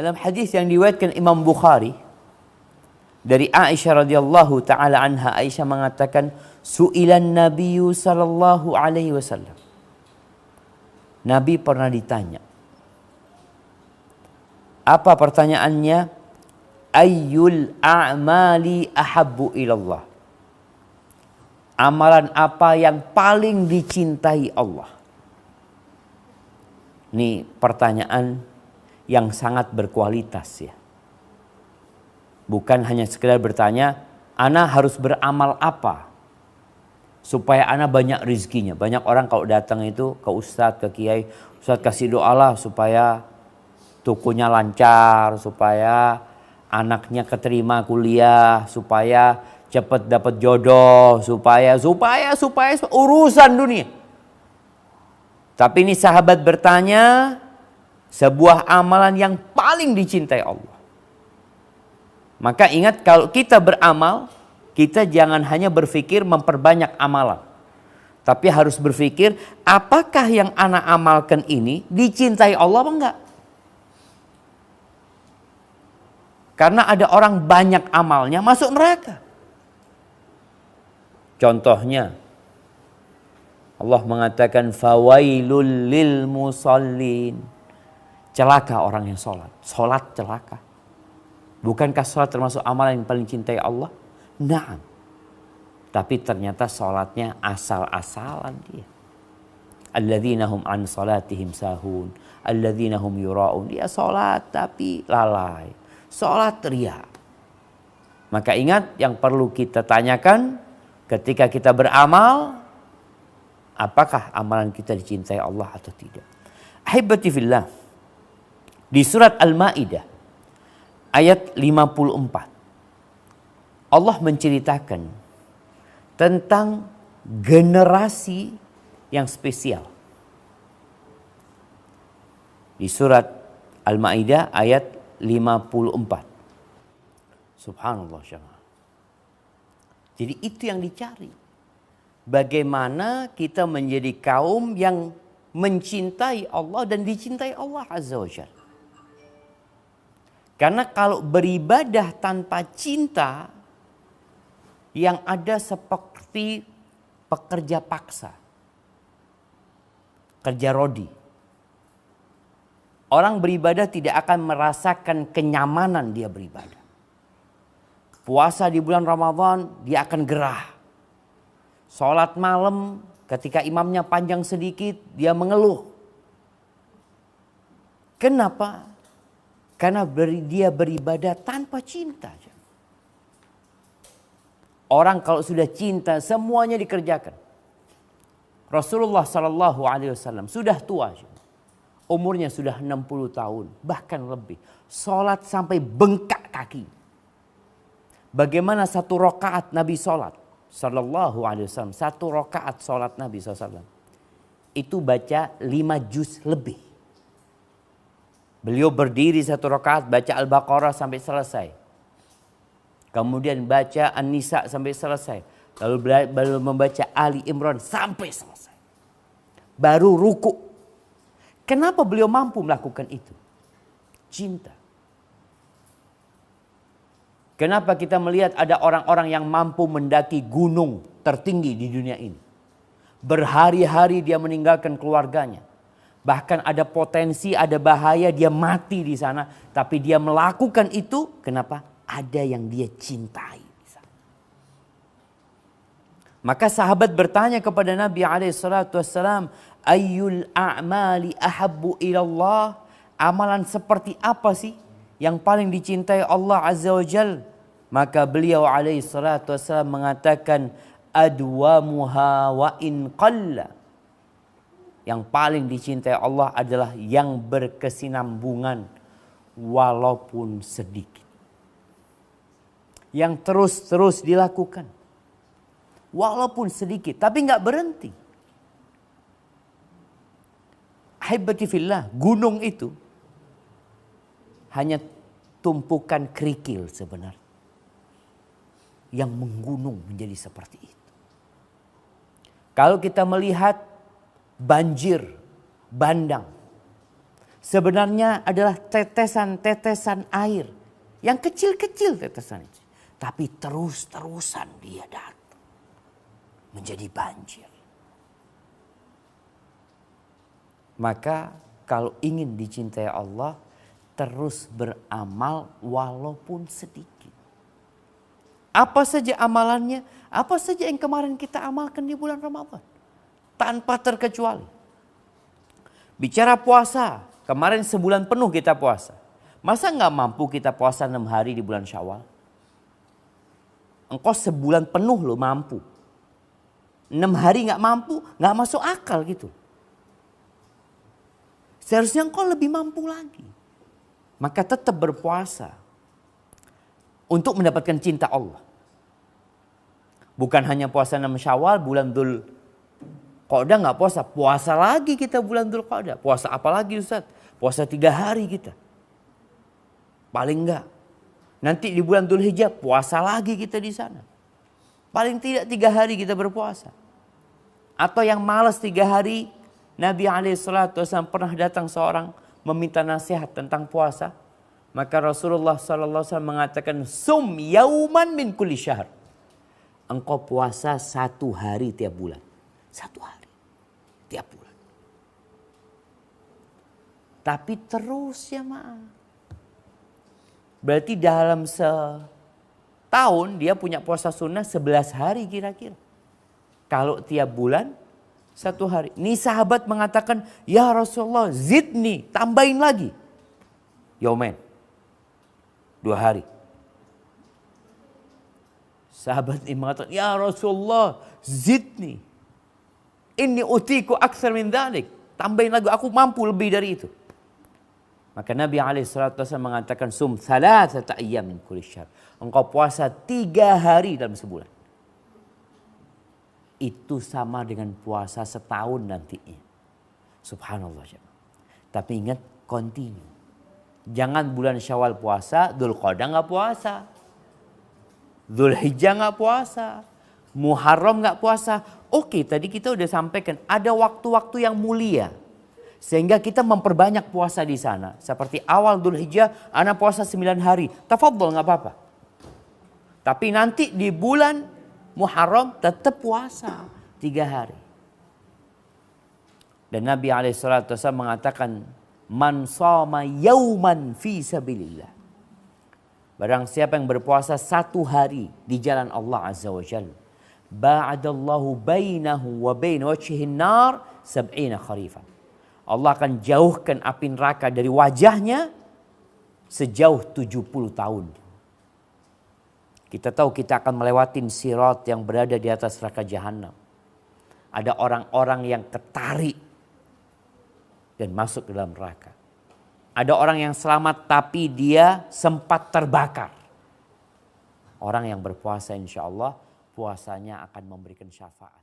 Dalam hadis yang diriwayatkan Imam Bukhari dari Aisyah radhiyallahu taala anha, Aisyah mengatakan, su'ilan Nabiyyu sallallahu alaihi wasallam. Nabi pernah ditanya. Apa pertanyaannya? Ayyul a'mali ahabbu ilallah. Amalan apa yang paling dicintai Allah? Ini pertanyaan yang sangat berkualitas ya. Bukan hanya sekedar bertanya, ana harus beramal apa supaya ana banyak rezekinya. Banyak orang kalau datang itu ke ustadz, ke kiai, ustadz kasih doa lah supaya tukunya lancar, supaya anaknya keterima kuliah, supaya cepat dapat jodoh, supaya urusan dunia. Tapi ini sahabat bertanya sebuah amalan yang paling dicintai Allah. Maka ingat, kalau kita beramal, kita jangan hanya berpikir memperbanyak amalan. Tapi harus berpikir, apakah yang ana amalkan ini dicintai Allah apa enggak? Karena ada orang banyak amalnya masuk neraka. Contohnya, Allah mengatakan fawailul lil musallin. Celaka orang yang sholat. Sholat celaka. Bukankah sholat termasuk amalan yang paling cintai Allah? Naam. Tapi ternyata sholatnya asal-asalan dia. Alladzina hum an salatihim sahun. Alladzina hum yura'un. Dia sholat tapi lalai. Sholat riya. Maka ingat, yang perlu kita tanyakan ketika kita beramal, apakah amalan kita dicintai Allah atau tidak? Ahibati fillah. Di surat Al-Maidah ayat 54. Allah menceritakan tentang generasi yang spesial. Di surat Al-Maidah ayat 54. Subhanallah syama. Jadi itu yang dicari. Bagaimana kita menjadi kaum yang mencintai Allah dan dicintai Allah Azza wa Jalla. Karena kalau beribadah tanpa cinta, yang ada seperti pekerja paksa. Kerja rodi. Orang beribadah tidak akan merasakan kenyamanan dia beribadah. Puasa di bulan Ramadan dia akan gerah. Sholat malam ketika imamnya panjang sedikit dia mengeluh. Kenapa? Karena dia beribadah tanpa cinta. Orang kalau sudah cinta semuanya dikerjakan. Rasulullah Sallallahu Alaihi Wasallam sudah tua. Umurnya sudah 60 tahun. Bahkan lebih. Sholat sampai bengkak kaki. Bagaimana satu rakaat Nabi sholat. Sallallahu Alaihi Wasallam. Satu rakaat sholat Nabi SAW. Itu baca 5 juz lebih. Beliau berdiri satu rakaat baca Al-Baqarah sampai selesai. Kemudian baca An-Nisa sampai selesai. Lalu membaca Ali Imran sampai selesai. Baru ruku. Kenapa beliau mampu melakukan itu? Cinta. Kenapa kita melihat ada orang-orang yang mampu mendaki gunung tertinggi di dunia ini? Berhari-hari dia meninggalkan keluarganya. Bahkan ada potensi, ada bahaya dia mati di sana. Tapi dia melakukan itu, kenapa? Ada yang dia cintai. Maka sahabat bertanya kepada Nabi SAW, ayyul a'mali ahabbu ilallah. Amalan seperti apa sih yang paling dicintai Allah Azza wa Jal? Maka beliau SAW mengatakan, adwamuha wa in qalla. Yang paling dicintai Allah adalah yang berkesinambungan walaupun sedikit. Yang terus-terus dilakukan. Walaupun sedikit, tapi nggak berhenti. Ahibati fillah, gunung itu hanya tumpukan kerikil sebenarnya. Yang menggunung menjadi seperti itu. Kalau kita melihat banjir, bandang. sebenarnya adalah tetesan-tetesan air. Yang kecil-kecil tetesan itu. Tapi terus-terusan dia datang. Menjadi banjir. Maka kalau ingin dicintai Allah, terus beramal walaupun sedikit. Apa saja amalannya, apa saja yang kemarin kita amalkan di bulan Ramadan. Tanpa terkecuali. Bicara puasa, kemarin sebulan penuh kita puasa. Masa nggak mampu kita puasa 6 hari di bulan Syawal? Engkau sebulan penuh lo mampu. 6 hari nggak mampu, nggak masuk akal gitu. Seharusnya engkau lebih mampu lagi. Maka tetap berpuasa. Untuk mendapatkan cinta Allah. Bukan hanya puasa 6 Syawal, bulan Dzul Qa'dah nggak puasa. Puasa lagi kita bulan Dzul Qa'dah. Puasa apa lagi Ustaz? Puasa 3 hari kita. Paling enggak. Nanti di bulan Dzul Hijjah puasa lagi kita di sana. Paling tidak 3 hari kita berpuasa. Atau yang malas 3 hari, Nabi SAW pernah datang seorang meminta nasihat tentang puasa. Maka Rasulullah SAW mengatakan, Sum yauman min kulli syahr. Engkau puasa 1 hari tiap bulan. 1 hari tiap bulan. Tapi terus ya maaf. Berarti dalam setahun dia punya puasa sunnah 11 hari kira-kira. Kalau tiap bulan 1 hari. Ini sahabat mengatakan, ya Rasulullah zidni, tambahin lagi. Yaumen. 2 hari. Sahabat ini mengatakan, ya Rasulullah zidni. Inni utiku aktsar min dzalik. Tambahin lagi, aku mampu lebih dari itu. Maka Nabi SAW mengatakan, Sum thalathata ayyam min kulli syahr. Engkau puasa 3 hari dalam sebulan. Itu sama dengan puasa setahun nantinya. Subhanallah. Tapi ingat, continue. Jangan bulan Syawal puasa, Dzul Qa'dah nggak puasa. Dzul Hijjah nggak puasa. Muharram nggak puasa. Oke, tadi kita udah sampaikan ada waktu-waktu yang mulia. Sehingga kita memperbanyak puasa di sana. Seperti awal Dzul Hijjah, ana puasa 9 hari. Tafadhol nggak apa-apa. Tapi nanti di bulan Muharram tetap puasa 3 hari. Dan Nabi SAW mengatakan, Man shoma yauman fi sabilillah. Barang siapa yang berpuasa 1 hari di jalan Allah Azza wa Jalla. Ba'adallahu bainahu wa bain wajhihin nar 70 kharifan. Allah akan jauhkan api neraka dari wajahnya sejauh 70 tahun. Kita tahu kita akan melewatin sirat yang berada di atas neraka jahanam. Ada orang-orang yang ketarik dan masuk ke dalam neraka. Ada orang yang selamat tapi dia sempat terbakar. Orang yang berpuasa insya Allah puasanya akan memberikan syafaat.